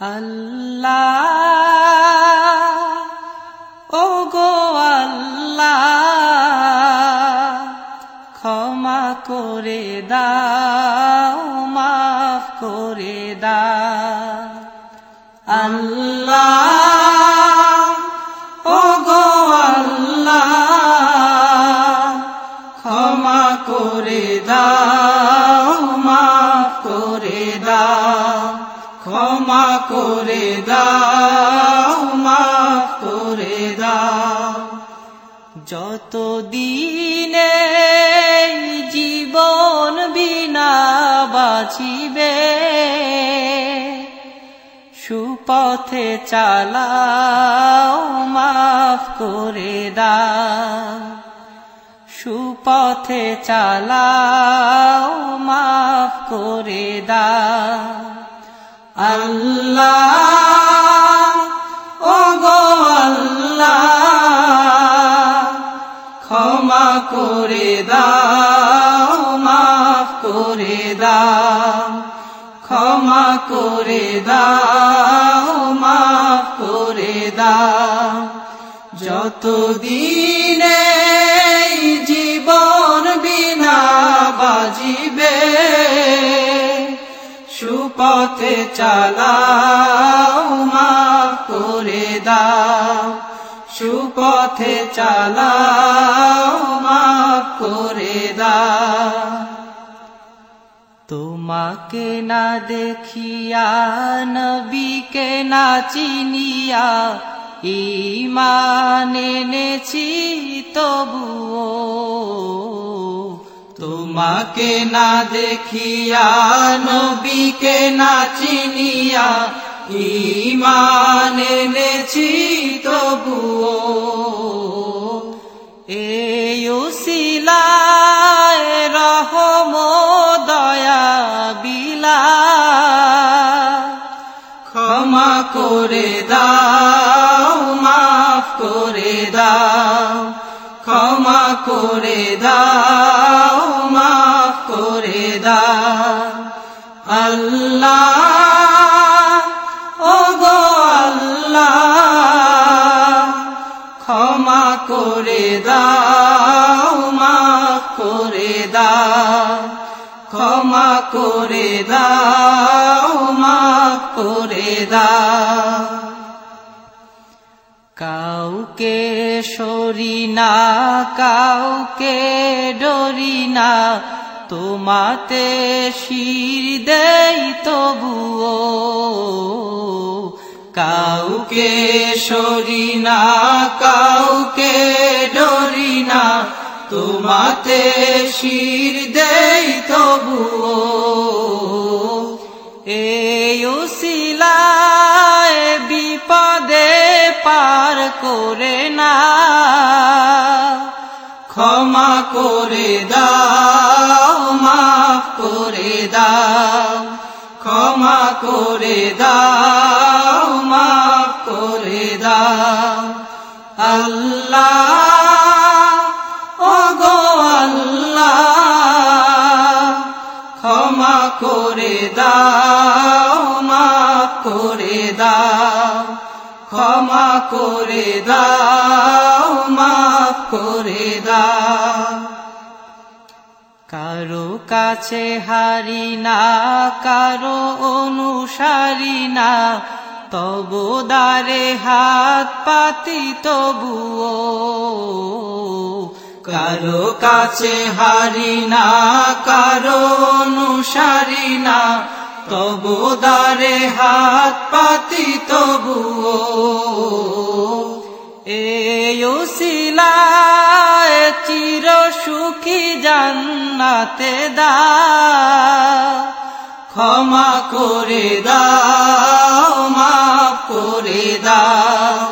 আল্লাহ ওগো আল্লাহ ক্ষমা করে দাও মাফ করে দাও আল্লাহ ওগো আল্লাহ ক্ষমা করে দাও মাফ করে দাও ক্ষমা করে দাও মাফ করে দাও যতদিনে জীবন বিনা বাঁচিবে সুপথে চালাও মাফ করে দাও সুপথে চালাও মাফ করে দাও আল্লাহ ওগো আল্লাহ ক্ষমা করে দাও মাফ করে দাও ক্ষমা করে দাও মাফ করে দাও যতদিনে জীবন বিনা বাজিবে সুপথে চালাও মাফ করে দাও সুপথে চালাও মাফ করে দাও তোমাকে না দেখিয়া নবীকে না চিনিয়া ঈমান এনেছি তবুও তোমাকে না দেখিয়া নবীকে না চিনিয়া ঈমান এনেছি তবুও এই উসিলায় রহম দয়া বিলা ক্ষমা করে দাও মাফ করে দাও ক্ষমা করে দাও মাফ করে দাও আল্লাহ ওগো আল্লাহ ক্ষমা করে দাও মাফ করে দাও ক্ষমা করে দাও মাফ করে দাও কাউকে সরি না কাউকে ডরি না তোমাতে শির দেই তবুও কাউকে সরি না কাউকে ডরি না তোমাতে শির দেই তবুও এই উসিলায় বিপদে পার করে না ক্ষমা করে দাও মাফ করে দাও ক্ষমা করে দাও মাফ করে দাও আল্লাহ ওগো আল্লাহ ক্ষমা করে দাও মাফ করে দাও ক্ষমা করে দাও মাফ করে দাও কারো কাছে হারি না কারো অনুসারী না তবু দ্বারে হাত পাতি তবুও কারো কাছে হারি না কারো অনুসারী না তবু দ্বারে হাত পাতি তবুও এই উসিলায় চির সুখী জান্নাতে দাও ক্ষমা করে দাও মাফ করে দাও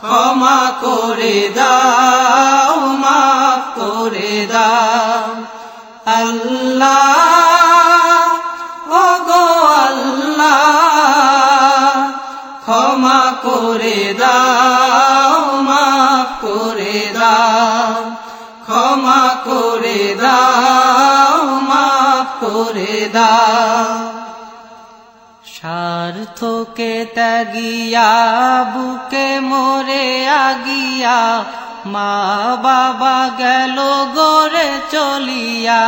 ক্ষমা করে দাও মাফ করে দাও আল্লাহ ওগো আল্লাহ ক্ষমা করে দাও মাফ করে দাও ক্ষমা করে দাও মাফ করে দাও সার স্বার্থকে ত্যাগিয়া বুকে মোরে আগিয়া মা বাবা গেল গড়ে চলিয়া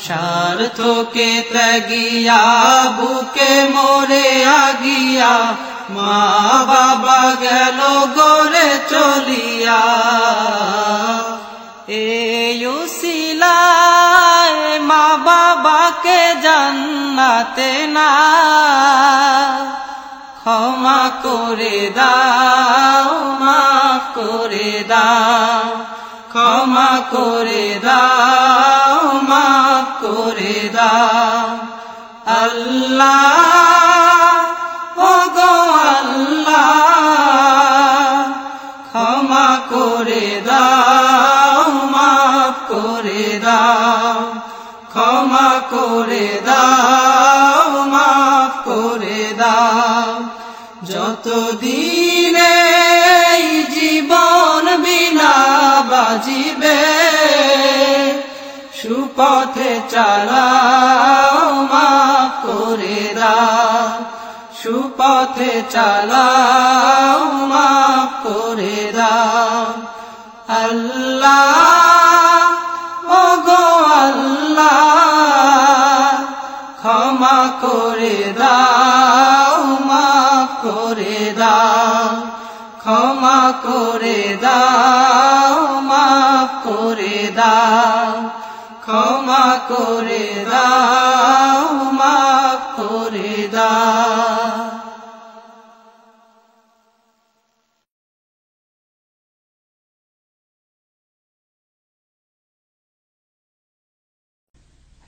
স্বার্থকে ত্যাগিয়া বুকে মোরে আগিয়া মা বাবা গেল গড়ে চলিয়া এই উসিলায় মা বাবাকে জান্নাতে না ক্ষমা করে দাও মাফ করে দাও ক্ষমা করে দাও মাফ করে দাও আল্লাহ ও গো আল্লাহ ক্ষমা করে দাও মাফ করে দাও ক্ষমা করে দাও মাফ করে দাও যতদিনে জীবন বিনা বাজিবে সুপথে চালাও মাফ করে দাও সুপথে চালাও মাফ করে দাও আল্লাহ ও গো আল্লাহ ক্ষমা করে দাও মাফ করে দাও ক্ষমা করে দাও মাফ করে দাও ক্ষমা করে দাও মাফ করে দাও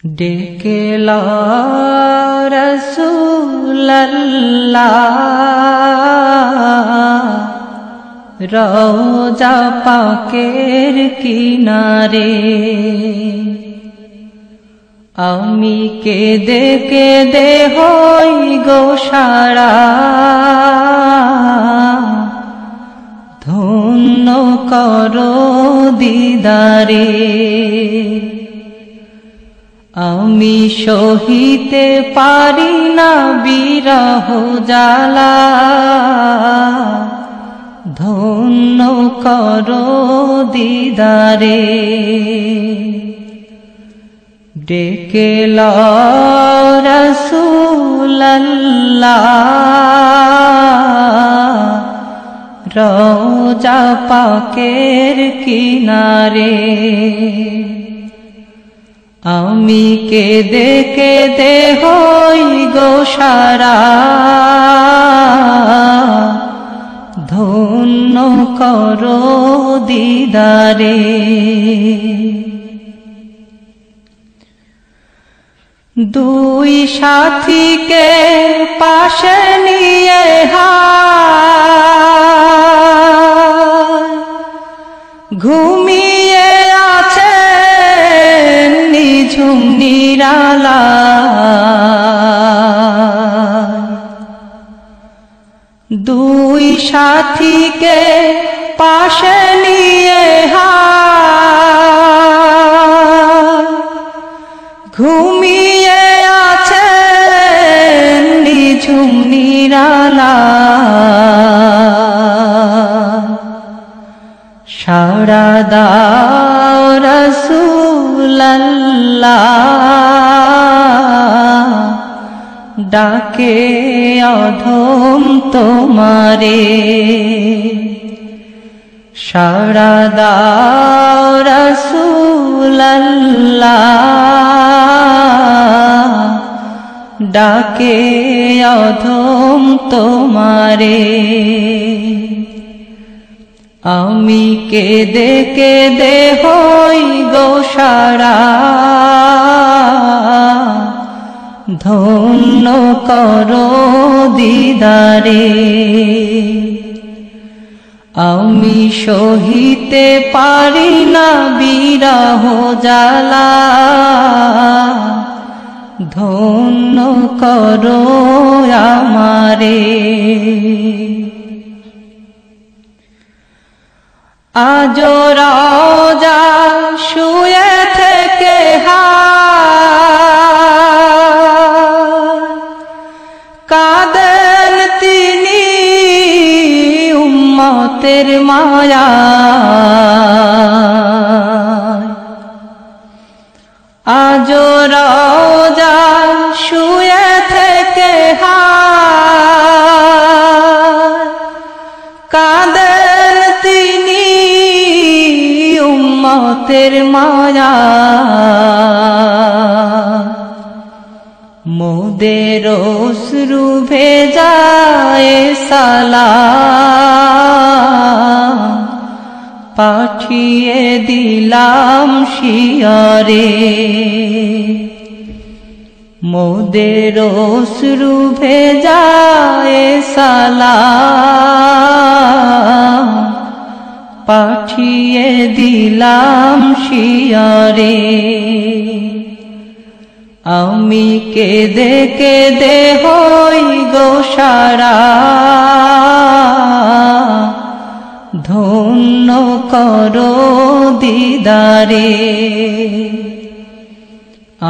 ডেকে লা রাসূলুল্লাহ রওজা পাকের কিনারে আমি কেঁদে কেঁদে হই গো সারা ধন্য করো দিদারে আমি সহিতে পারি না বিরহ জ্বালা ধন্য করো দিদারে ডেকে লও রাসূলুল্লাহ রওজা পাকের কিনারে আমি কেঁদে কেঁদে হই গো সারা ধন্য করো দিদারে দুই সাথীকে পাশে নিয়ে ঘুমিয়ে আছে নিঝুম নিরালা দুই সাথীকে পাশে নিয়ে ঘুমিয়ে আছে নিঝুম নিরালা সাড়া দাও রাসূলুল্লাহ ডাকে অধম তোমারে সাড়া দাও রাসূলুল্লাহ ডাকে অধম তোমারে আমি কেঁদে কেঁদে হই গো সারা ধন্য করো দিদারে আমি সহিতে পারি না বিরহ জ্বালা ধন্য করো আমারে আজ রওজা শুয়ে থেকে কাঁদেন তিনি উম্মতের মায়ায়। আজো রওজা শুয়ে থেকে কাঁদেন তিনি উম্মতের মায়ায়। মোদের অশ্রু ভেজায় সালাম পাঠিয়ে দিলাম শিয়রে। মোদের অশ্রু ভেজায় সালাম পাঠিয়ে দিলাম শিয়রে। আমি কেঁদে কেঁদে হই গো সারা, ধন্য করো দিদারে।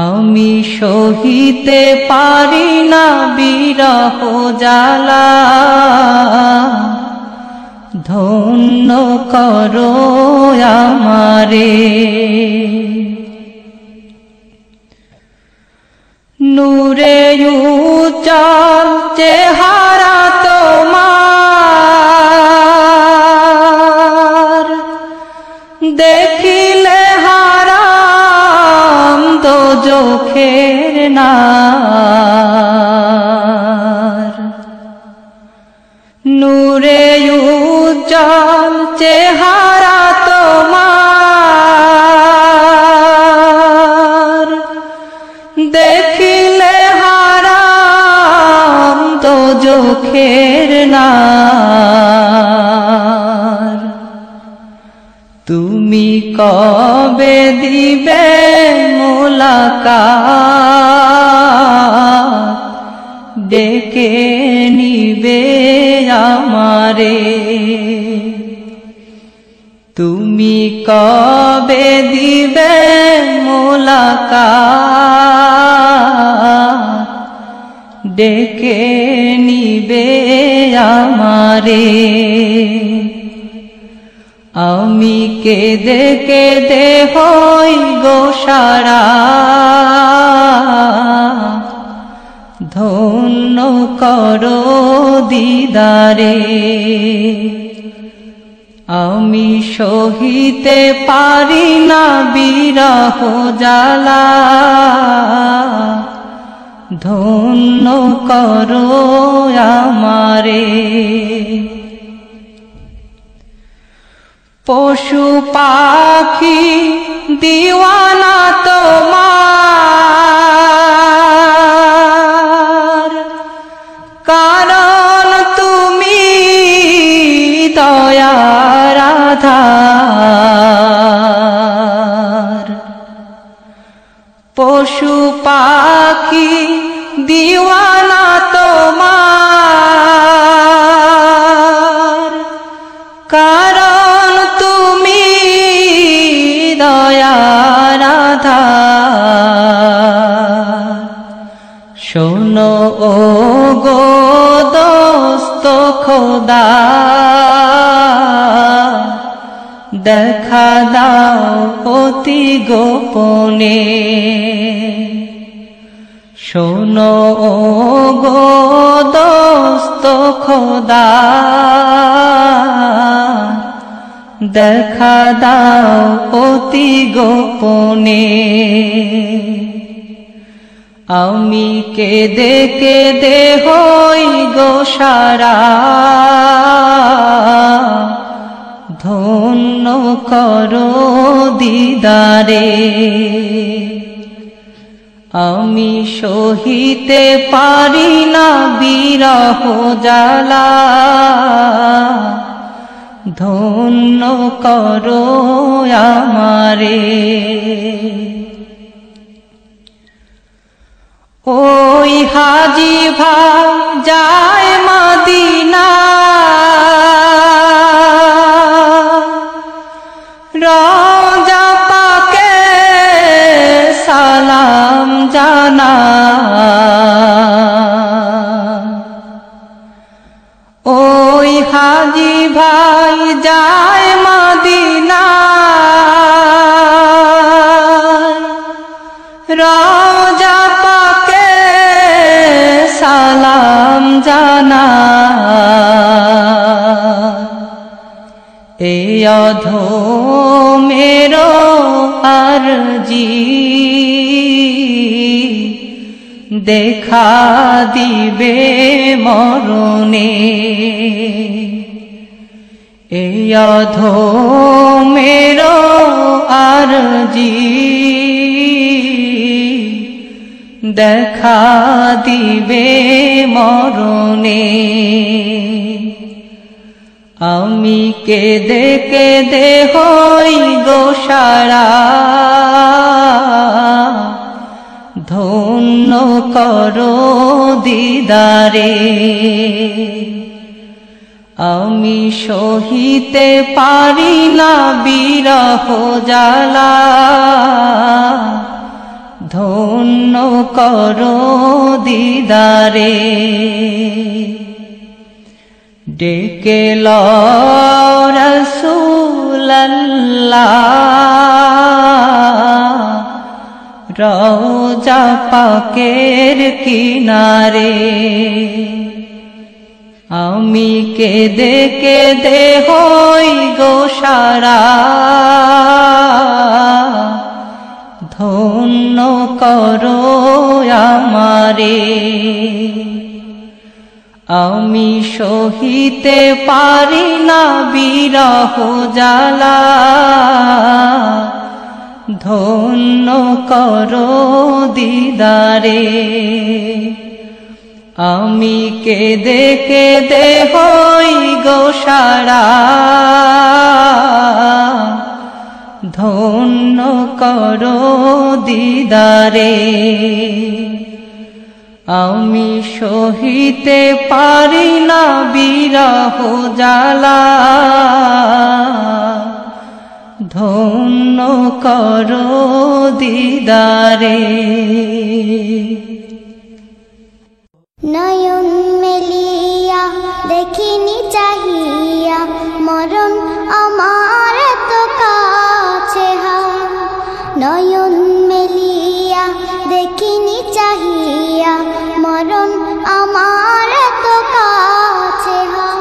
আমি সহিতে পারি না বিরহ জ্বালা, ধন্য করো আমারে। নূরে উজ্জ্বল চেহারা তোমার, দেখিলে হারাম দোজখের নার। নূরে উজ্জ্বল চেহারা তোমার, দেখিলে হারাম দোজখের নার। তুমি কবে দিবে মুলাকাত, ডেকে নিবে আমারে। তুমি কবে দিবে মুলাকাত, ডেকে নিবে আমারে। আমি কেঁদে কেঁদে হই গো সারা, ধন্য করো দিদারে। আমি সহিতে পারি না বিরহ জ্বালা, ধন্য করো আমারে। পশু পাখি দিওয়ানা তোমার, কারণ তুমি দয়ার আধার। পশু পাখি দিওয়ানা তোমার, কারণ তুমি দয়ার আধার। শোনো ও গো দোস্ত খোদা, দেখা দাও অতি গোপনে। শোনো ও গো দোস্ত খোদা, দেখা দাও অতি গোপনে। আমি কেঁদে কেঁদে হই গো সারা, ধন্য করো দিদারে। আমি সহিতে পারি না বিরহ জ্বালা, ধন্য করো আমারে। ওই হাজি ভাই যায় মদিনা, রওজা পাকে সালাম জানা। হাজি ভাই যায় মদিনা রওজা পাকে সালাম জানা এই অধমেরো আরজি দেখা দিবে মরণে এই অধমেরো আরজি দেখা দিবে মরণে আমি কেঁদে কেঁদে হই গোসারা ধন্য করো দিদারে আমি সহিতে পারি না বিরহ জ্বালা ধন্য করো দিদারে ডেকে লও রাসূলুল্লাহ রওজা পাকের কিনারে আমি কেঁদে কেঁদে হই গোসারা ধন্য করো আমারে আমি সহিতে পারি না বিরহ জ্বালা ধন্য করো দিদারে আমি কেঁদে কেঁদে হই গোসারা ধন্য করো দিদারে আমি সহিতে পারি না বিরহ জ্বালা ধন্য করো দিদারে নয়ন মেলিয়া দেখিনি চাহিয়া মরণ আমার তো কাছে হার নয়ন মেলিয়া দেখিনি চাহিয়া মরণ আমার তো কাছে হার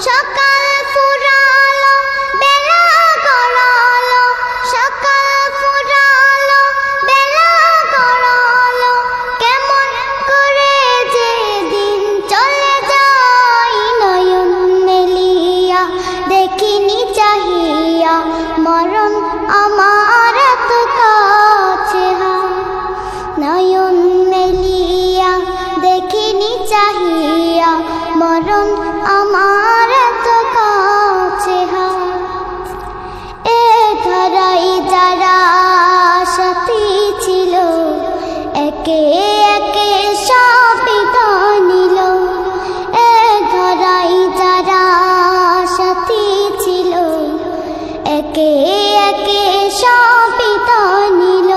সকাল ফুরালো বেলা গড়ালো সকাল ফুরালো বেলা গড়ালো কেমন করে যে দিন চলে যায় নয়ন মেলিয়া দেখিনি চাহিয়া মরণ আমার তো কাছে হার নয়ন মেলিয়া দেখিনি চাহিয়া মরণ আমার তো কাছে হার এ ধরাই যারা সাথী ছিল একে একে সব বিদায় নিল এ ধরাই যারা সাথী ছিল একে একে সব বিদায় নিল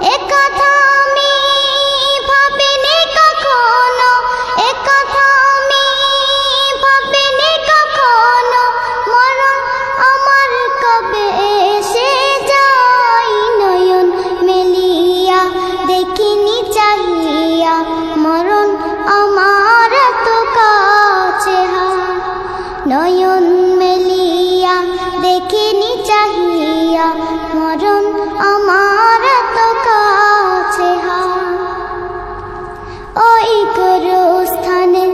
এ কথা আমি ভাবিনি কখনো এ কথা আমি ভাবিনি কখনো মরণ আমার কবে এসে যায় নয়ন মেলিয়া দেখিনি চাহিয়া মরণ আমার তো কাছে হার নয়ন মেলিয়া দেখিনি চাহিয়া মরণ আমার তো কাছে হার ওই গোরস্থানে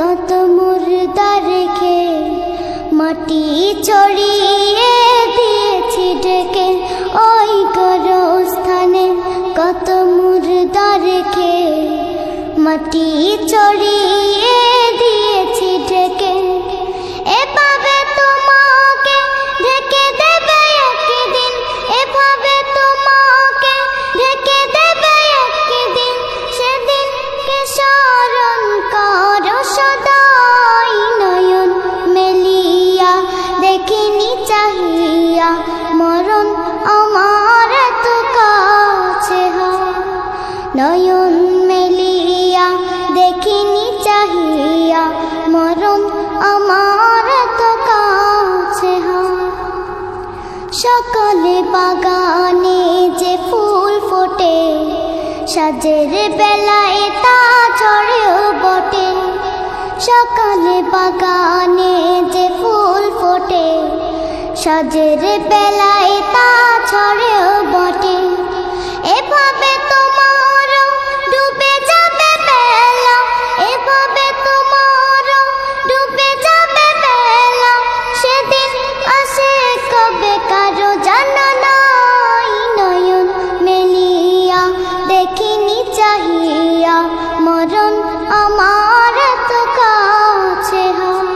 কত মুর্দা রেখে মাটি ছড়িয়ে দিয়েছি ঢেকে ওই গোরস্থানে কত মুর্দা রেখে মাটি ছড়িয়ে দিয়েছি ঢেকে এভাবে তোমাকে ঢেকে দেবে একদিন এভাবে তোমাকে ঢেকে দেবে একদিন সেদিনকে স্মরণ করো সদাই নয়ন মেলিয়া দেখিনি চাহিয়া মরণ আমার তো কাছে হার নয়ন মেলিয়া দেখিনি চাহিয়া সকালে বাগানে যে ফুল ফোটে, সাজের বেলায় তা ঝরেও বটে। সকালে বাগানে যে ফুল ফোটে, সাজের বেলায় তা ঝরেও বটে। এভাবে তোমারও ডুবে যাবে বেলা, এভাবে তোমারও ডুবে যাবে বেলা। সেদিন আসে কবে কারো জানা নাই, নয়ন মেলিয়া দেখিনি চাহিয়া মরণ আমার এত কাছে হয়।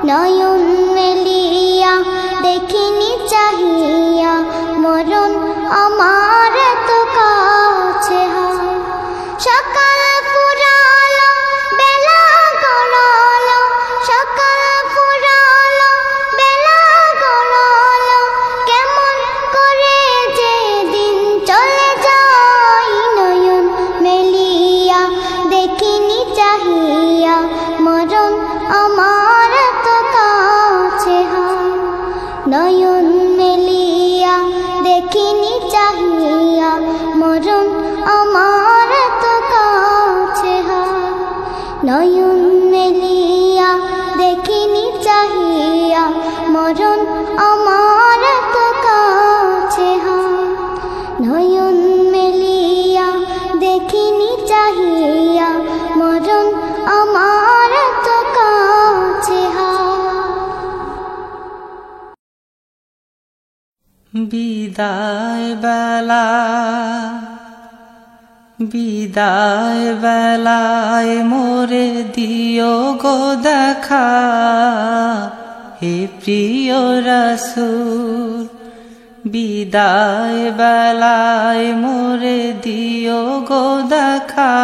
নয়ন মেলিয়া দেখিনি চাহিয়া মরণ আমার এত কাছে হয়। সকাল ফুরালো বেলা গড়ালো, সকাল ফুরালো বেলা গড়ালো। কেমন করে যে দিন চলে যায়, নয়ন মেলিয়া দেখিনি চাহিয়া মরণ আমার এত কাছে হয়। নয়ন মেলিয়া দেখিনি চাহিয়া মরণ আমার এত কাছে হয়। নয়ন মেলিয়া দেখিনি চাহিয়া মরণ আমার এত কাছে হয়। নয়ন মেলিয়া দেখিনি চাহিয়া মরণ আমার এত কাছে হয়। বিদায় বেলা, বিদায় বেলায় মোরে দিও গো দেখা, হে প্রিয় রাসূল। বিদায় বেলায় মোরে দিও গো দেখা,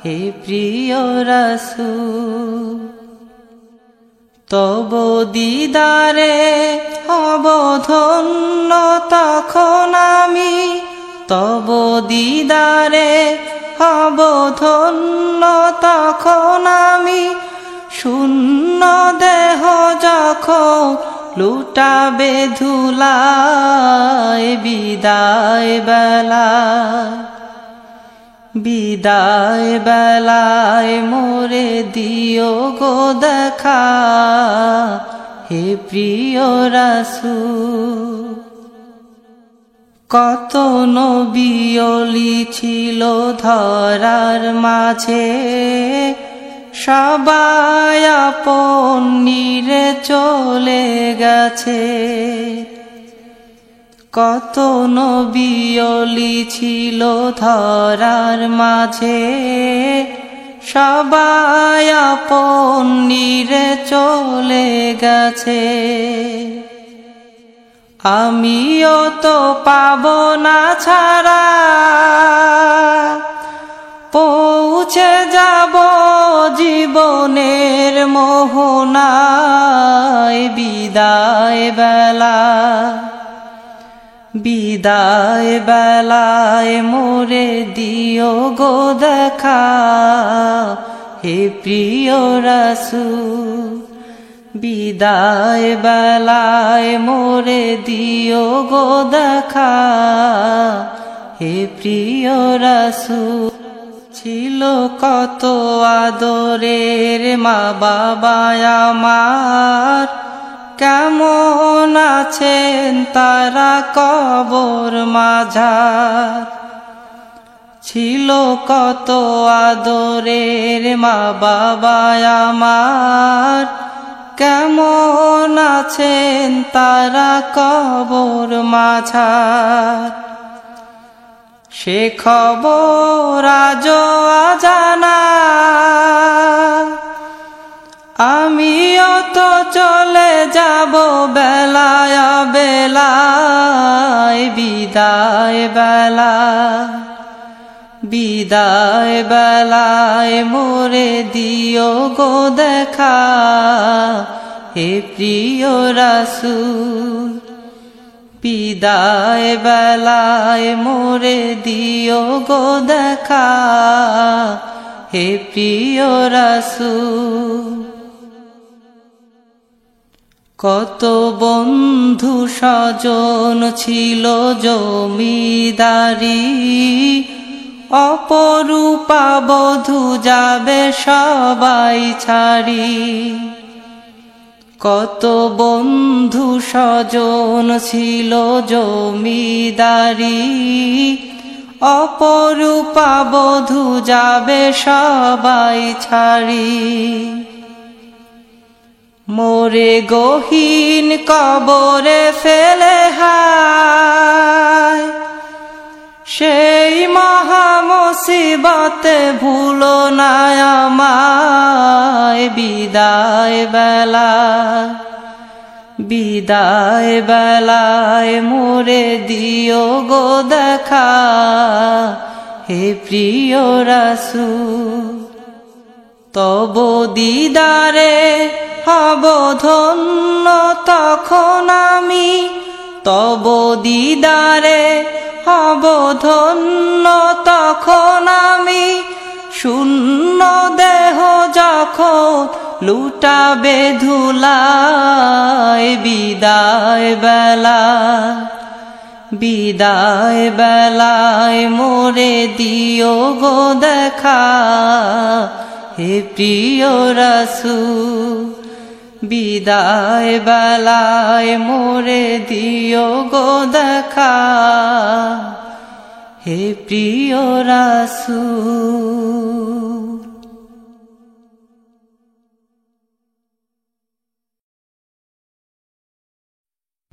হে প্রিয় রাসূল। তব দিদারে হব ধন্য তখন আমি, তব দিদারে হব ধন্য তখন আমি। শূন্য দেহ যখন লুটাবে ধুলায়, বিদায় বেলা, বিদায় বেলায় মোরে দিও গো দেখা, হে প্রিয় রাসূল। কত নবী ওলি ছিল ধরার মাঝে, সবাই আপন নিরে চলে গেছে। কত নবী ওলি ছিল ধরার মাঝে, সবাই আপন নিরে চলে গেছে। আমিও তো পাব না ছাড়া, পৌঁছে যাব জীবনের মোহনায়। বিদায় বেলা, বিদায় বেলায় মোরে দিও গো দেখা, হে প্রিয় রাসূল। বিদায় বেলায় মোরে দিও গো দেখা, হে প্রিয় রাসূল। ছিল কত আদরের মা বাবা আমার, কেমন আছেন তারা কবর মাঝার। ছিল কত আদরের মা বাবা আমার, কেমন আছেন তারা কবর মাঝার। সে খবর আজও অজানা, আমিও তো চলে যাব বেলায় বেলায়। বিদায় বেলা, বিদায় বেলায় মোরে দিও গো দেখা, হে প্রিয় রাসূল। বিদায় বেলায় মোরে দিও গো দেখা, হে প্রিয় রাসূল। কত বন্ধু স্বজন ছিল জমিদারি, অপরূপা বধূ যাবে সবাই ছাড়ি। কত বন্ধু স্বজন ছিল জমিদারি, অপরূপা বধূ যাবে সবাই ছাড়ি। মোরে গহীন কবরে ফেলে হায়, সেই মহা মুসিবতে ভুলো না আমায়। বিদায় বেলায়, বিদায় বেলায় মোরে দিও গো দেখা, হে প্রিয় রাসূল। তব দিদারে হব ধন্য তখন আমি, তব দিদারে হব ধন্য তখন আমি। শূন্য দেহ যখন লুটাবে ধুলায়, বিদায় বেলায়, বিদায় বেলায় মোরে দিও গো দেখা, হে প্রিয় রাসূল। বিদায় বেলায় মোরে দিও গো দেখা, হে প্রিয় রাসূল।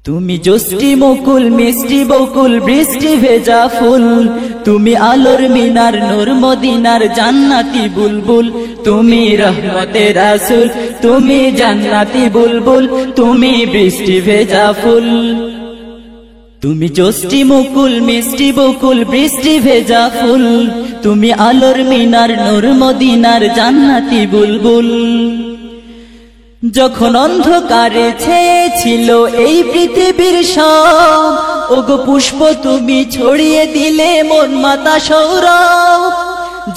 তুমি জোষ্ঠী মুকুল মিষ্টি বকুল বৃষ্টি ভেজা ফুল, তুমি আলোর মিনার নূর মদিনার জান্নাতি বুলবুল। তুমি রহমতের রাসূল, তুমি জান্নাতি বুলবুল, তুমি বৃষ্টি ভেজা ফুল। তুমি জোষ্ঠী মুকুল মিষ্টি বকুল বৃষ্টি ভেজা ফুল, তুমি আলোর মিনার নূর মদিনার জান্নাতি বুলবুল। যখন অন্ধকারে ছেয়েছিল এই পৃথিবীর সব, ওগো পুষ্প তুমি ছড়িয়ে দিলে মন মাতা সৌরভ।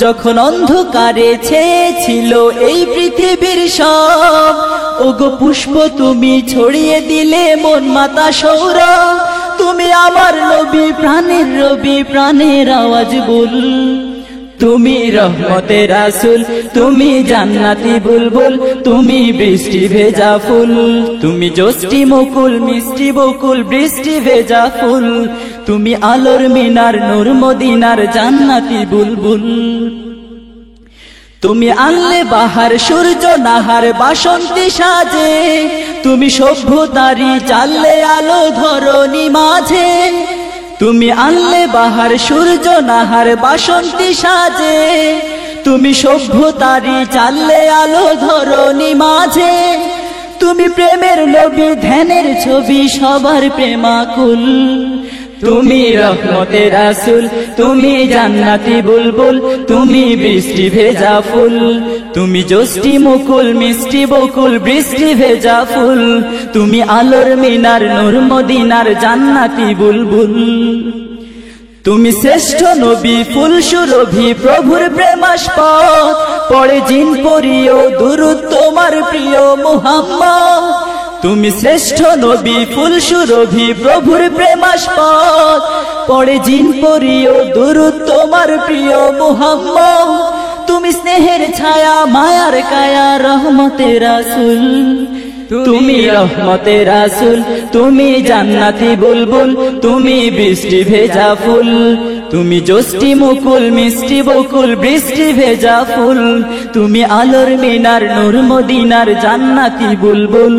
যখন অন্ধকারে ছেয়েছিল এই পৃথিবীর সব, ওগো পুষ্প তুমি ছড়িয়ে দিলে মন মাতা সৌরভ। তুমি আমার নবী প্রাণের রবি, প্রাণের আওয়াজ বল। তুমি রহমতের রাসূল, তুমি জান্নাতি বুলবুল, তুমি বৃষ্টি ভেজা ফুল। তুমি জোষ্ঠী মুকুল মিষ্টি বকুল বৃষ্টি ভেজা ফুল, তুমি আলোর মিনার নূর মদিনার জান্নাতি বুলবুল। তুমি আনলে বাহার সূর্য নাহার বাসন্তী সাজে, তুমি সভ্যতারি চাললে আলো ধরণী মাঝে। তুমি আনলে বাহার সূর্য নাহার বাসন্তী সাজে, তুমি সভ্যতারি চাললে আলো ধরণী মাঝে। তুমি প্রেমের নবী ধ্যানের ছবি সবার প্রেমাকুল। তুমি রহমতের রাসূল, তুমি জান্নাতি বুলবুল, তুমি বৃষ্টি ভেজা ফুল। তুমি জোষ্ঠী মুকুল মিষ্টি বকুল বৃষ্টি ভেজা ফুল, তুমি আলোর মিনার নূর মদিনার জান্নাতি বুলবুল। তুমি শ্রেষ্ঠ নবী ফুল সুরভি প্রভুর প্রেমাস্পদ, পড়ে জিন পড়িও দুরূদ তোমার প্রিয় মুহাম্মদ। তুমি শ্রেষ্ঠ নবী ফুল সুরভি প্রভুর প্রেমাস্পদ, পড়ে জিন পড়িও দুরূদ তোমার প্রিয় মুহাম্মদ। তুমি স্নেহের ছায়া মায়ার কায়া রহমতের রাসূল, তুমি রহমতের রাসূল, তুমি জান্নাতি বুলবুল, তুমি বৃষ্টি ভেজা ফুল। তুমি জোষ্ঠী মুকুল মিষ্টি বকুল বৃষ্টি ভেজা ফুল, তুমি আলোর মিনার নূর মদিনার জান্নাতি বুলবুল।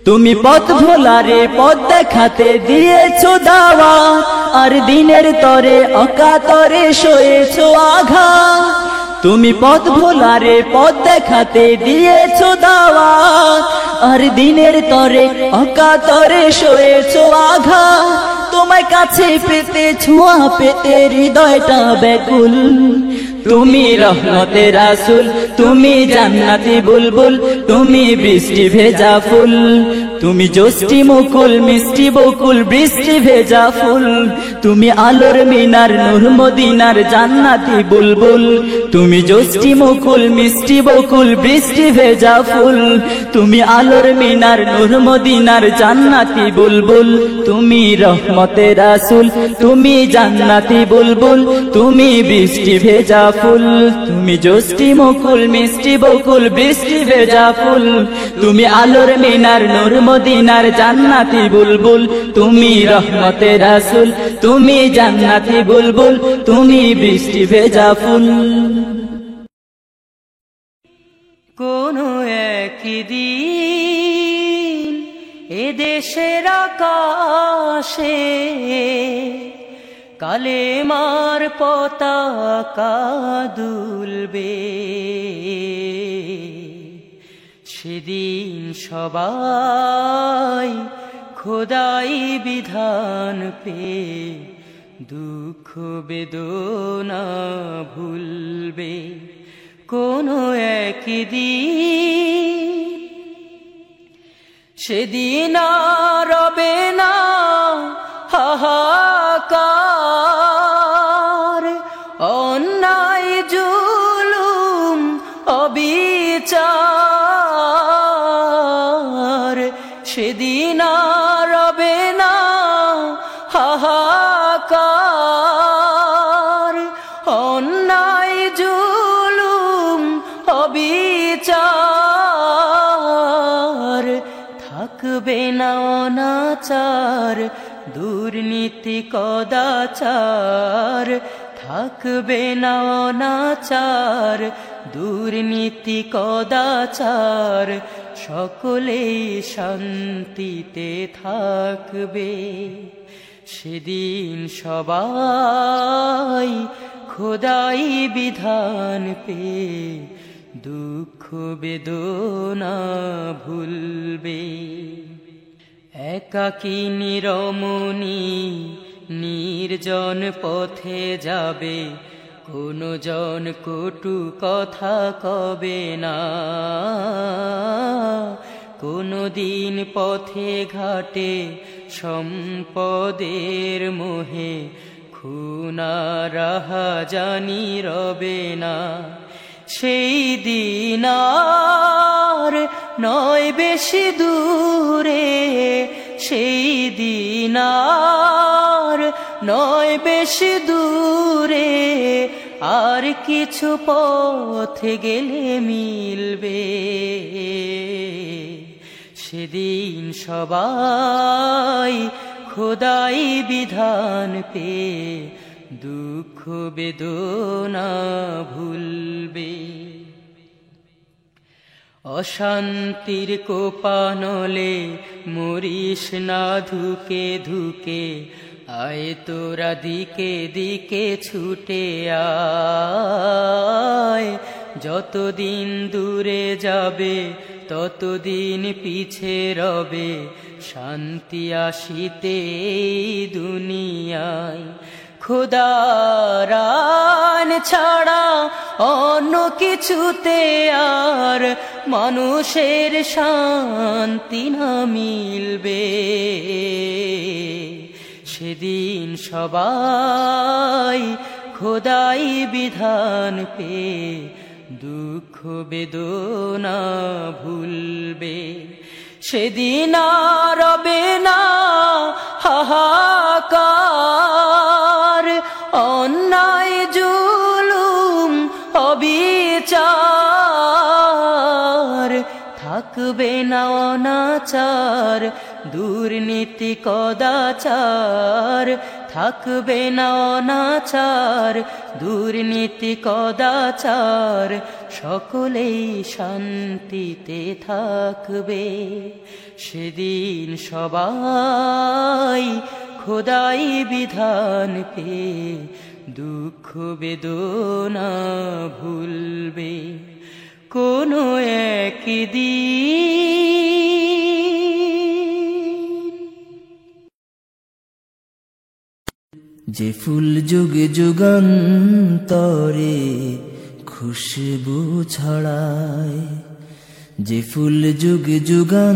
তুমি পথ ভোলারে পথ দেখাতে দিয়েছো দাওয়াত, আর দিনের তরে অকাতরে সয়েছো আঘাত। তুমি পথ ভোলারে পথ দেখাতে দিয়েছো দাওয়াত, আর দিনের তরে অকাতরে সয়েছো আঘাত। তোমায় কাছে পেতে ছোঁয়া পেতে হৃদয়টা ব্যাকুল। তুমি রহমতের রাসূল, তুমি জান্নাতি বুলবুল, তুমি বৃষ্টি ভেজা ফুল। তুমি জোষ্ঠী মুকুল মিষ্টি বকুল বৃষ্টি ভেজা ফুল, তুমি আলোর মিনার নূর মদিনার জান্নাতি বুলবুল, তুমি জ্যোষ্ঠী মুকুল মিষ্টি বকুল বৃষ্টি ভেজা ফুল, তুমি আলোর মিনার নূর মদিনার জান্নাতি বুলবুল, তুমি রহমতের রাসূল, তুমি জান্নাতি বুলবুল, তুমি বৃষ্টি ভেজা ফুল, তুমি জ্যোষ্ঠী মুকুল মিষ্টি বকুল বৃষ্টি ভেজা ফুল, তুমি আলোর মিনার নূর মদিনার জান্নাতি বুলবুল, তুমি রহমতের রাসূল, তুমি জান্নাতি বুলবুল, তুমি বৃষ্টি ভেজা ফুল। কোনো একদিন এদেশের আকাশে কালেমার পতাকা দুলবে, সেদিন সবাই খোদাই বিধান পে দুঃখ বেদনা ভুলবে। কোনো একদিন সেদিন আর রবে না হাহাকার, অন্যায় জুলুম অবিচার, সেদিন আর রবে না হাহাকার, অন্যায় জুলুম অবিচার, থাকবে না অনাচার দুর্নীতি কদাচার, থাকবে না অনাচার দুর্নীতি কদাচার, সকলেই শান্তিতে থাকবে, সেদিন সবাই খোদাই বিধান পে দুঃখ বেদনা ভুলবে। একাকিনী রমণী নির্জন পথে যাবে, কোনো জন কটু কথা কবে না, কোনো দিন পথে ঘাটে সম্পদের মোহে খুনা রাহাজানি রবে না, সেই দিন আর নয় বেশি দূরে, সেই দিন আর নয় বেশি দূরে, আর কিছু পথে গেলে মিলবে, সেদিন সবাই খোদাই বিধান পে দুঃখ বেদনা ভুলবে। অশান্তির কোপানলে মরিস না ধুকে ধুকে, আয় তোরা দিকে দিকে ছুটে আয়, যতদিন দূরে যাবে ততদিন পিছে রবে, শান্তি আসিতে এই দুনিয়ায়, খোদার আইন ছাড়া অন্য কিছুতে আর মানুষের শান্তি না মিলবে, সেদিন সবাই খোদাই বিধান পে দুঃখ বেদনা ভুলবে, সেদিন আর রবে না হাহাকার, অন্যায় জুলুম অবিচার, থাকবে না অনাচার দুর্নীতি কদাচার, থাকবে না অনাচার দুর্নীতি কদাচার, সকলেই শান্তিতে থাকবে, সেদিন সবাই খোদাই বিধান পে দুঃখ বেদনা ভুলবে। কোনো একদিন যে ফুল যুগে যুগান্তরে খুশবু ছড়ায়, যে ফুল যুগে যুগান্তরে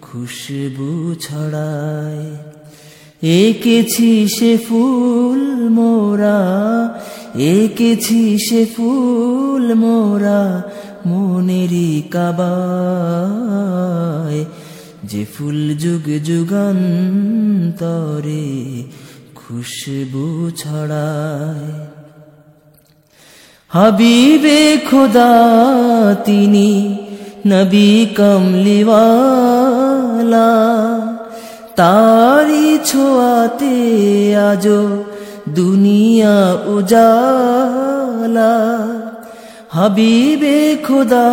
খুশবু ছড়ায়, এঁকেছি সে ফুল মোরা, এঁকেছি সে ফুল মোরা মনেরই কাবায়, যে ফুল যুগ যুগান্তরে খুশবু ছড়ায়। হাবিবে খোদা তিনি নবী কমলিওয়ালা, তারি ছোঁয়াতে আজো দুনিয়া উজালা। হাবিবে খোদা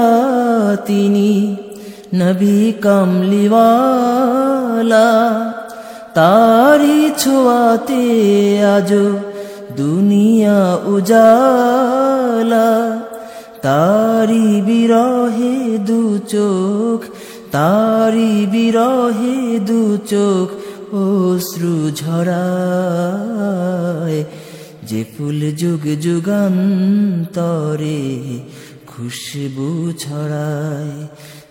তিনি নবী কমলিওয়ালা, তারি ছোঁয়াতে আজো দুনিয়া উজালা। তারি বিরহে দু চোখ, তারি বিরহে দু চোখ অশ্রু ঝরায়, যে ফুল যুগ যুগান্তরে খুশবু ছড়ায়,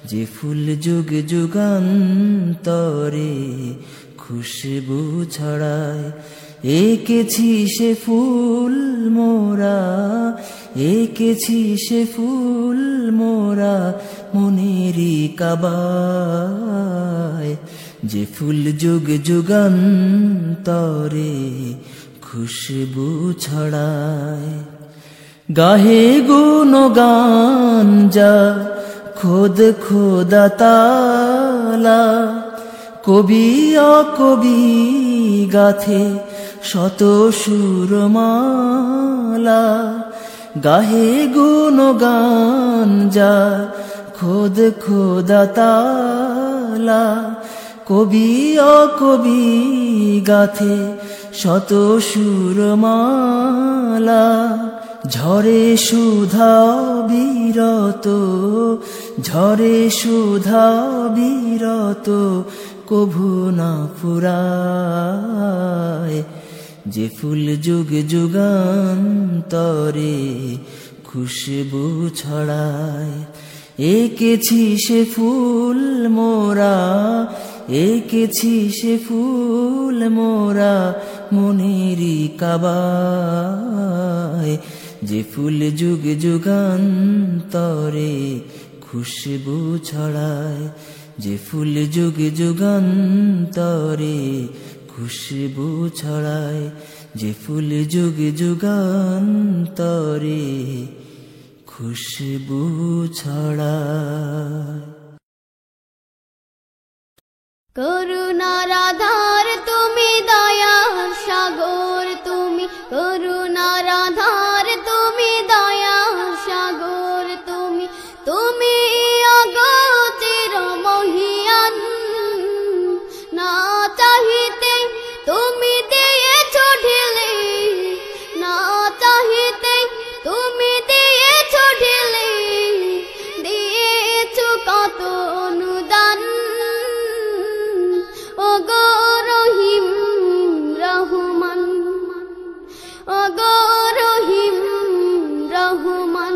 যে ফুল যুগ যুগান্তরে খুশবু ছড়ায়। এঁকেছি সে ফুল মোরা, এঁকেছি সে ফুল মোরা মনেরই কাবায়, যে ফুল যুগ যুগান্তরে খুশবু ছড়ায়। গাহে গুণগান যা খোদ খোদা তালা, কবি অকবি গাথে শত সুরমালা। গাহে গুণগান যা খোদ খোদা তালা, কবি অকবি গাথে শত সুরমালা। ঝরে সুধা বিরত, ঝরে সুধা বিরত কভু না ফুরায়, যে ফুল যুগ যুগান্তরে খুশবু ছড়ায়। এঁকেছি সে ফুল মোরা, এঁকেছি সে ফুল মোরা মনেরই কাবায়, যে ফুল যুগ যুগান্তরে খুশবু ছড়ায়, যে ফুল যুগ যুগান্তরে খুশবু ছড়ায়, যে ফুল যুগ যুগান্তরে খুশবু ছড়ায়। করুণার আধার তুমি, দয়ার সাগর তুমি, করুণার আধার তুমি, দয়ার সাগর তুমি, তুমি অগতির মহিয়ান। না চাহিতে তুমি দিয়েছ ঢেলে, না চাহিতে তুমি দিয়েছ ঢেলে, দিয়েছ কত অনুদান। ওগো রহিম রহমান, ওগো রহিম রহমান।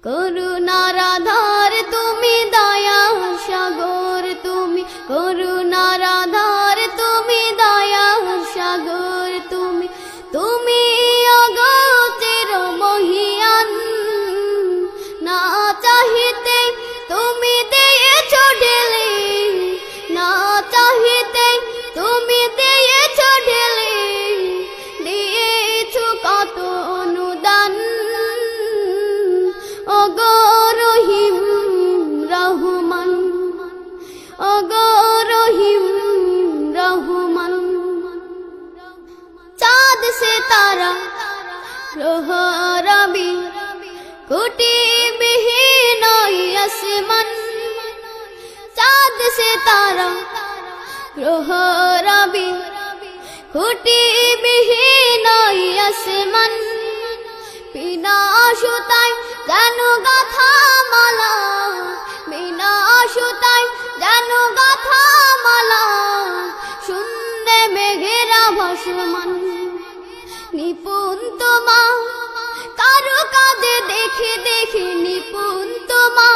করুণার আধার তুমি, দয়ার সাগর তুমি, করুণার আধার তুমি, দয়ার সাগর তুমি, তুমি অগতির মহিয়ান। না চাহিতে তুমি দিয়েছ ঢেলে, না চাহিতে তুমি দিয়েছ ঢেলে, দিয়েছ কত অনুদান। ওগো রহিম রহমান, ওগো রহিম রহমান। চাঁদ সে তারা গ্রহ রবি কোটি বিহীন আসমান, চাঁদ সে তারা গ্রহ রবি কোটি বিহীন আসমান। বিনা সুতায় যেন গাথা মালা, বিনা সুতায় যেন গাথা মালা, শুনলে মেঘেরা ভাসমান। নিপুণ তোমা কারু কাজে দেখে দেখে, নিপুণ তোমা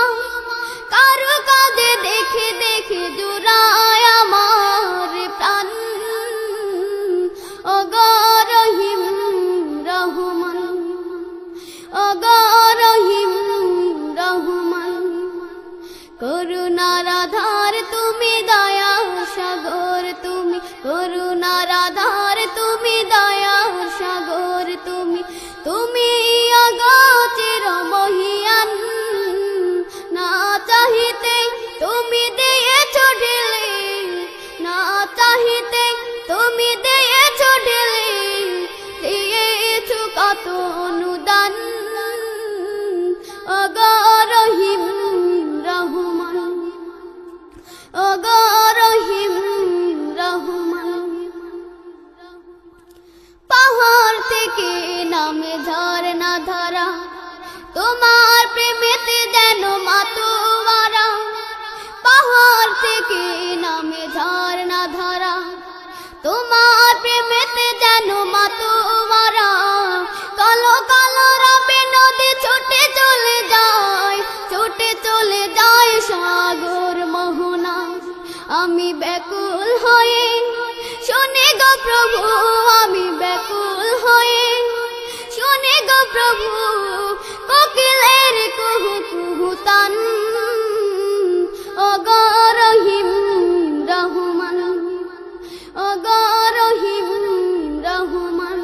কারু কাজে দেখে দেখে জুড়ায় আমার নামে ঝরনা ধারা, তোমার প্রেমেতে যেন মাতোয়ারা। পাহাড় থেকে নামে ঝরনা ধারা, তোমার প্রেমেতে যেন মাতোয়ারা। কালো কালো রবে নদী ছুটে চলে যায়, ছুটে চলে যায় সাগর মোহনা। আমি ব্যাকুল হয়ে শুনে গো প্রভু, আমি ব্যাকুল হয়ে শুনে গো প্রভু, কোকিলের কুহু কুহু তান। ও গো রহিম রহমান, ও গো রহিম রহমান,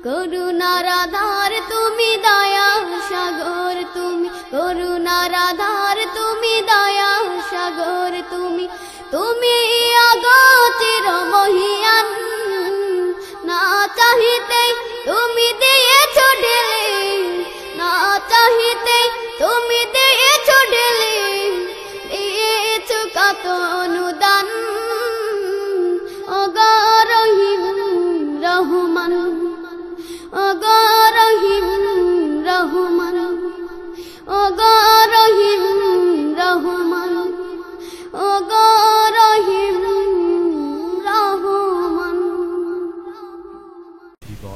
করুণার আধার তুমি, দয়া সাগর তুমি, করুণার আধার তুমি, দয়া সাগর তুমি। তুমি অগোচর মহিয়ান, না চাহিতে তুমি দিয়েছ ঢেলে, না চাহিতে তুমি দিয়েছ ঢেলে, দিয়েছ কত অনুদান। ও গো রহিম রহমান, ও গো রহিম রহমান, ও গো রহিম রহমান, ও গো রহিম রহমান।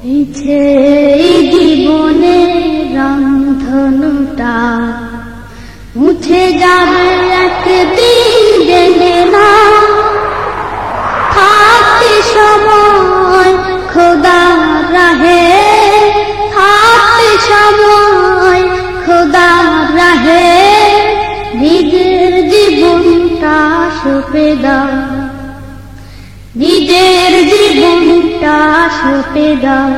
মিছে জীবনে রংধনুটা মুছে যাবে একদিন, জেনে না থাকতে সময় খোদা রাহে, থাকতে সময় খোদা রাহে। নিজের জীবনটা সঁপে দাও, নিজের জীবনটা সঁপে দাও।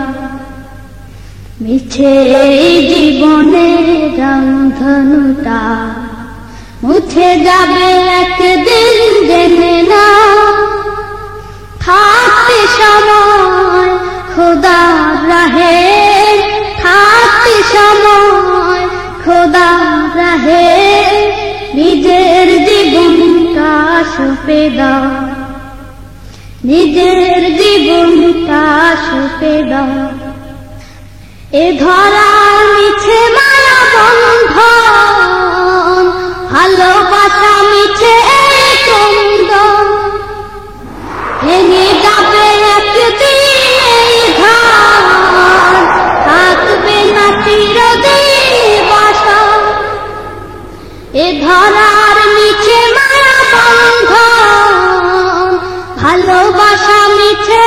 মিছে জীবনের রংধনুটা মুছে যাবে একদিন, জেনে না থাকতে সময় খোদা রাহে, থাকতে সময় খোদা রাহে। নিজের জীবনটা সঁপে দাও, নিজের জীবনটা সঁপে দাও। এ ধরার মিছে মায়া বন্ধন, ভালোবাসা মিছে কন্দন, ভেঙে যাবে একদিন এই ঘর, থাকবে না চিরদিন বাসা। এ ধরার মিছে মায়া বন্ধন, ভালোবাসা মিছে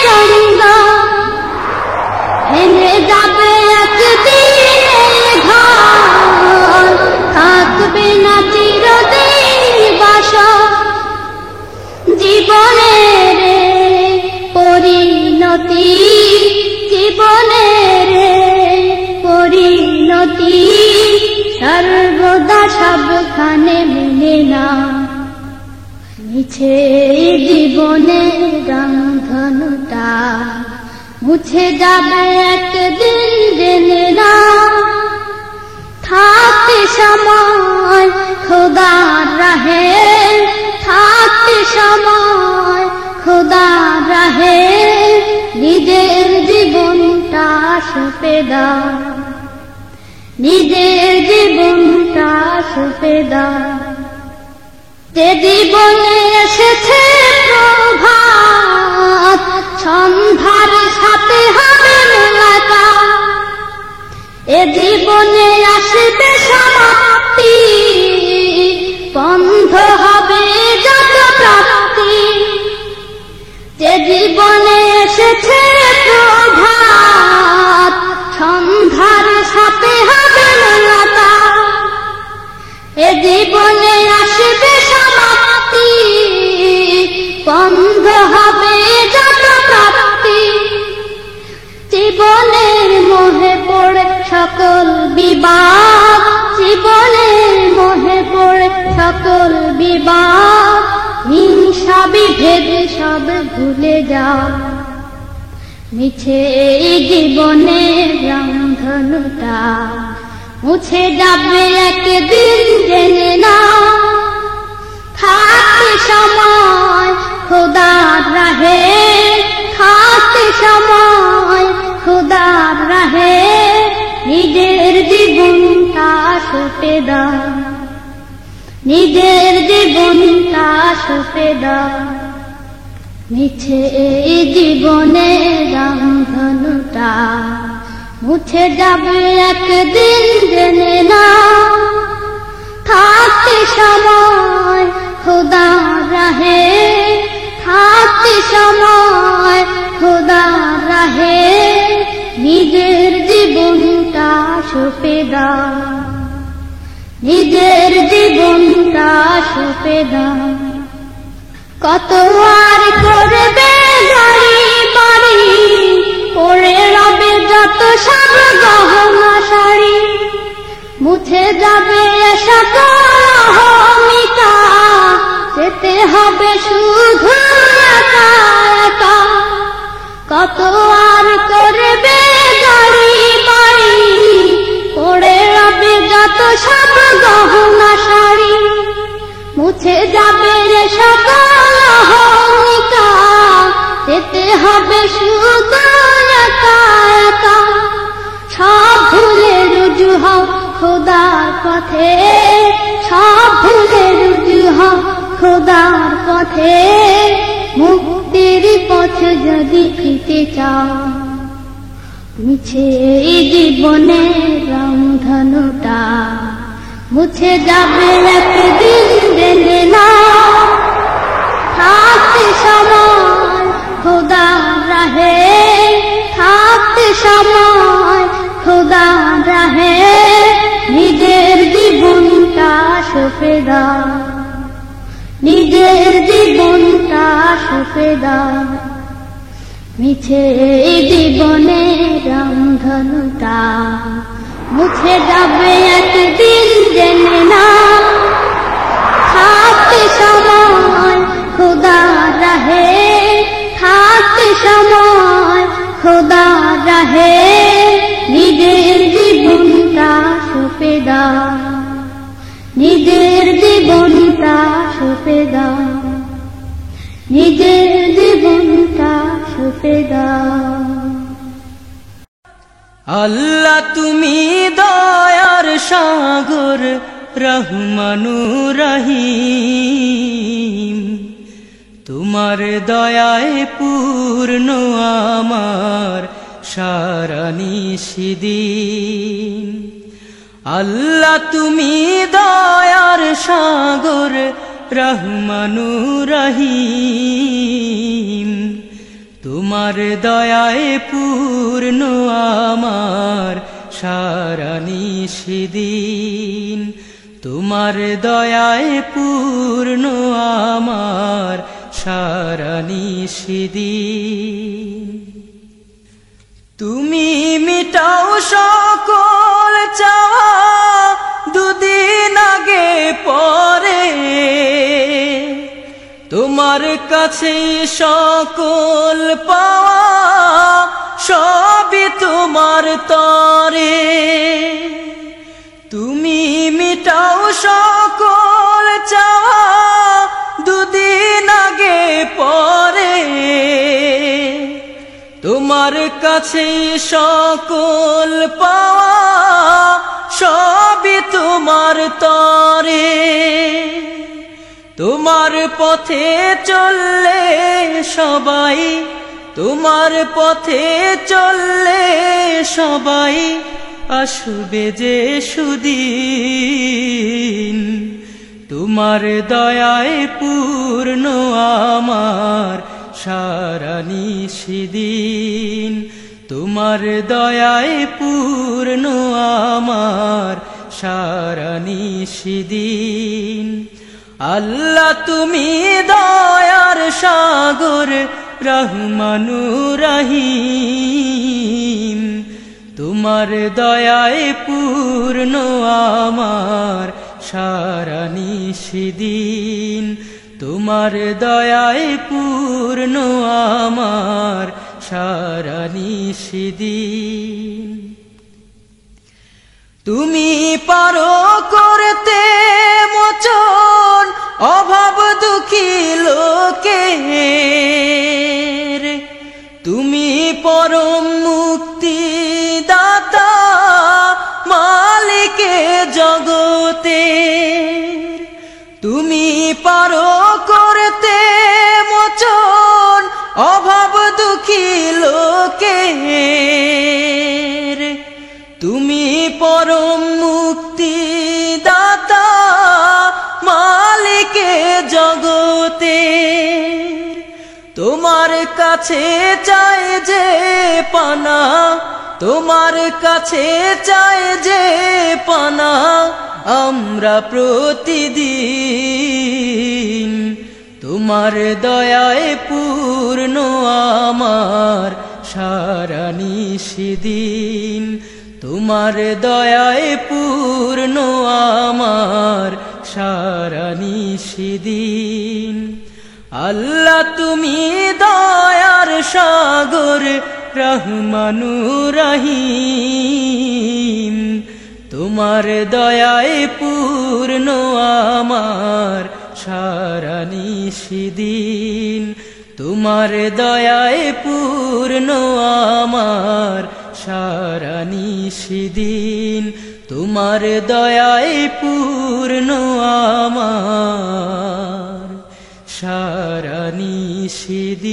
কন্দন, ভেঙে যাবে একদিন এই ঘর, থাকবে না চিরদিন বাসা। জীবনের পরিণতি, জীবনের পরিণতি সর্বদা সবখানে মেলে না। মিছে জীবনের রংধনুটা মুছে যাবে একদিন, জেনে না থাকতে সময় খোদা রাহে, থাকতে সময় খোদা রাহে। নিজের জীবনটা সঁপে দাও, নিজের জীবনটা সঁপে দাও। যে জীবনে এসেছে প্রভাত, সন্ধ্যার সাথে হবে মোলাকাত। এ জীবনে আসবে সমাপ্তি, বন্ধ হবে যত প্রাপ্তি। যে জীবনে এসেছে প্রভাত, সন্ধ্যার সাথে হবে মোলাকাত। এ জীবনে আসবে সমাপ্তি, বন্ধ হবে যত প্রাপ্তি। জীবনের মোহে পড়ে সকল বিবাদ, জীবনের মোহে পড়ে সকল বিবাদ। হিংসা বিভেদ সব ভুলে যাও, মিছে জীবনের রংধনুটা মুছে যাবে একদিন, জেনে না থাকতে সময় খোদা রাহে, থাকতে সময় সঁপে দাও, নিজের জীবনটা সঁপে দাও। মিছে এই জীবনে রামধনুটা মুছে যাবে একদিন, জেনে না। থাকতে সময় খোদা রাহে, থাকতে সময় খোদা রাহে, নিজের জীবনটা সঁপে দাও, নিজের জীবনটা সঁপে দাও। কত আর করবে গাড়ি বাড়ি, পড়ে রবে যত সব গহনা শাড়ি, মুছে যাবে সকল অহমিকা, যেতে হবে শুধু একা একা। কত আর করবে গাড়ি বাড়ি, পড়ে রবে যত সব গহনা শাড়ি, মুছে যাবে সকল অহমিকা, যেতে হবে শুধু একা একা। সব ভুলে রুজু হও খোদার পথে, সব ভুলে রুজু হও খোদার পথে। মুক্তির পথ যদি পেতে চাও, মিছে এই জীবনে রামধনুটা মুছে যাবে একদিন, জেনে না। থাকতে সময় খোদা রাহে, থাকতে সময় খোদা রাহে, নিজের জীবনটা সঁপে দাও, নিজের জীবনটা সঁপে দাও। মিছে এই জীবনে রামধনুটা মুছে যাবে একদিন, জেনে না। থাকতে সময় খোদা রাহে, থাকতে সময় খোদা রাহে, নিজের জীবনটা সঁপে দাও, নিজের জীবনটা সঁপে দাও, নিজের জীবনটা সঁপে দাও। আল্লাহ তুমি দয়ার সাগর, রহমানুর রহিম, তোমার দয়ায় পূর্ণ আমার সারা নিশিদিন। আল্লাহ তুমি দয়ার সাগর, রহমানুর রহিম, তোমার দয়ায় পূর্ণ আমার সারা নিশিদিন। তোমার দয়ায় পূর্ণ আমার সারা নিশিদিন। তুমি মিটাও সকল চাওয়া, দুদিন আগে পরে তোমার কাছে সকল পাওয়া, সবই তোমার তরে। তুমি মিটাও সকল চাওয়া, দুদিন আগে পরে তোমার কাছে সকল পাওয়া, সবই তোমার তরে। তোমার পথে চললে সবাই, তোমার পথে চললে সবাই, আসবে যে সুদিন। তোমার দয়ায় পূর্ণ আমার সারা নিশিদিন। তোমার দয়ায় পূর্ণ আমার সারা নিশিদিন। আল্লাহ তুমি দয়ার সাগর, রহমানুর রহিম, তোমার দয়ায় পূর্ণ আমার সারা নিশিদিন। তোমার দয়ায় পূর্ণ আমার সারা নিশিদিন। তুমি পারো করতে মোচন অভাব দুঃখী লোকের, তুমি পরম মুক্তি দাতা মালিকে জগৎ। তুমি পারো করতে মোচন অভাব দুঃখী লোকের, তুমি পরম মুক্তি দাতা মালিকে জগতে। তোমার কাছে চাই যে পানা, তোমার কাছে চাই যে পানা আমরা প্রতিদিন। তোমার দয়ায় পূর্ণ আমার সারা নিশিদিন, তোমার দয়ায় পূর্ণ আমার সারা নিশিদিন। আল্লাহ তুমি দয়ার সাগর রহমানুর রহিম, তোমার দয়ায় পূর্ণ আমার সারা নিশিদিন, তোমার দয়ায় পূর্ণ আমার সারা নিশিদিন, তোমার দয়ায় পূর্ণ আমার সারা নিশিদিন।